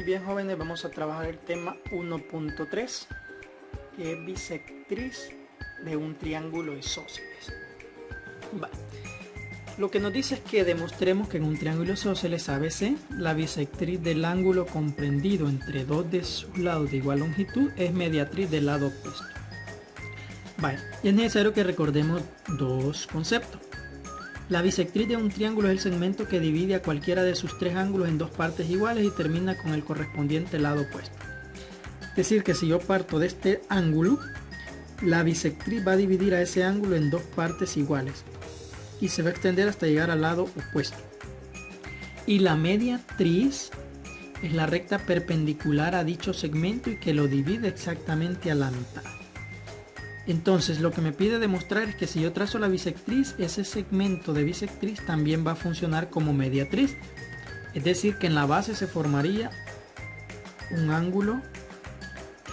Muy bien, jóvenes, vamos a trabajar el tema 1.3, que es bisectriz de un triángulo isósceles. Vale. Lo que nos dice es que demostremos que en un triángulo isósceles ABC, la bisectriz del ángulo comprendido entre dos de sus lados de igual longitud es mediatriz del lado opuesto. Vale. Y es necesario que recordemos dos conceptos. La bisectriz de un triángulo es el segmento que divide a cualquiera de sus tres ángulos en dos partes iguales y termina con el correspondiente lado opuesto. Es decir, que si yo parto de este ángulo, la bisectriz va a dividir a ese ángulo en dos partes iguales y se va a extender hasta llegar al lado opuesto. Y la mediatriz es la recta perpendicular a dicho segmento y que lo divide exactamente a la mitad. Entonces lo que me pide demostrar es que si yo trazo la bisectriz, ese segmento de bisectriz también va a funcionar como mediatriz. Es decir, que en la base se formaría un ángulo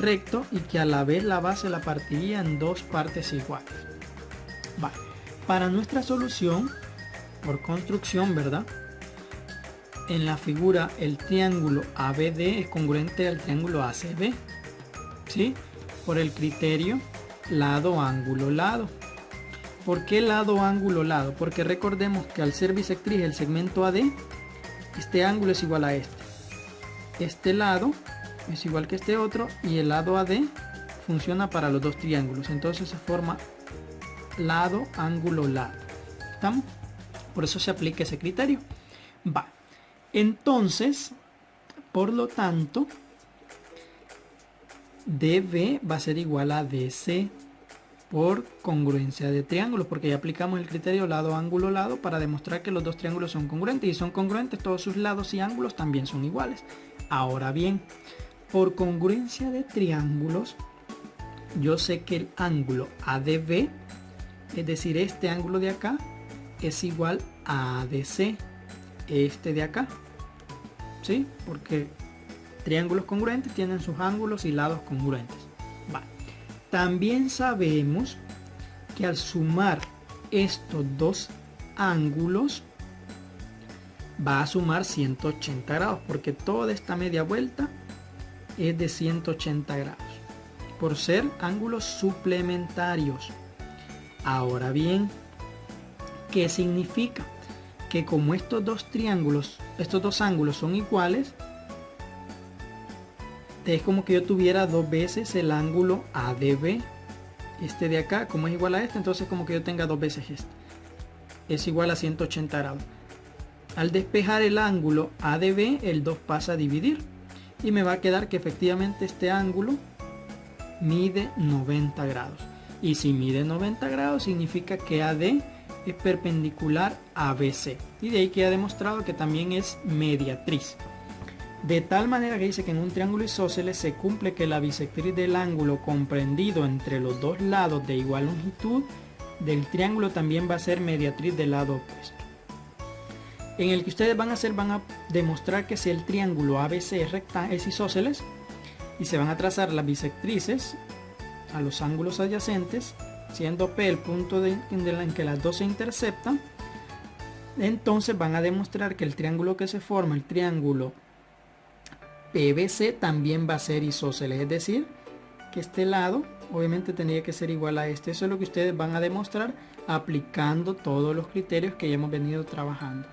recto y que a la vez la base la partiría en dos partes iguales. Vale. Para nuestra solución, por construcción, ¿verdad? En la figura el triángulo ABD es congruente al triángulo ACB. ¿Sí? Por el criterio lado, ángulo, lado. ¿Por qué lado, ángulo, lado? Porque recordemos que al ser bisectriz el segmento AD, este ángulo es igual a este. Este lado es igual que este otro y el lado AD funciona para los dos triángulos. Entonces se forma lado, ángulo, lado. ¿Estamos? Por eso se aplica ese criterio. Va. Entonces, por lo tanto, DB va a ser igual a DC por congruencia de triángulos, porque ya aplicamos el criterio lado, ángulo, lado para demostrar que los dos triángulos son congruentes, y son congruentes todos sus lados y ángulos también son iguales. Ahora bien, por congruencia de triángulos, yo sé que el ángulo ADB, es decir, este ángulo de acá, es igual a ADC, este de acá, ¿sí? Porque triángulos congruentes tienen sus ángulos y lados congruentes. Vale. También sabemos que al sumar estos dos ángulos va a sumar 180 grados, porque toda esta media vuelta es de 180 grados, por ser ángulos suplementarios. Ahora bien, ¿qué significa? Que como estos dos ángulos son iguales, es como que yo tuviera dos veces el ángulo ADB. Este de acá, como es igual a este, entonces como que yo tenga dos veces este. Es igual a 180 grados. Al despejar el ángulo ADB, el 2 pasa a dividir. Y me va a quedar que efectivamente este ángulo mide 90 grados. Y si mide 90 grados, significa que AD es perpendicular a BC. Y de ahí queda demostrado que también es mediatriz. De tal manera que dice que en un triángulo isósceles se cumple que la bisectriz del ángulo comprendido entre los dos lados de igual longitud del triángulo también va a ser mediatriz del lado opuesto. En el que ustedes van a demostrar que si el triángulo ABC es isósceles, y se van a trazar las bisectrices a los ángulos adyacentes, siendo P el punto en que las dos se interceptan, entonces van a demostrar que el triángulo que se forma, el triángulo PBC, también va a ser isósceles, es decir, que este lado obviamente tendría que ser igual a este. Eso es lo que ustedes van a demostrar aplicando todos los criterios que ya hemos venido trabajando.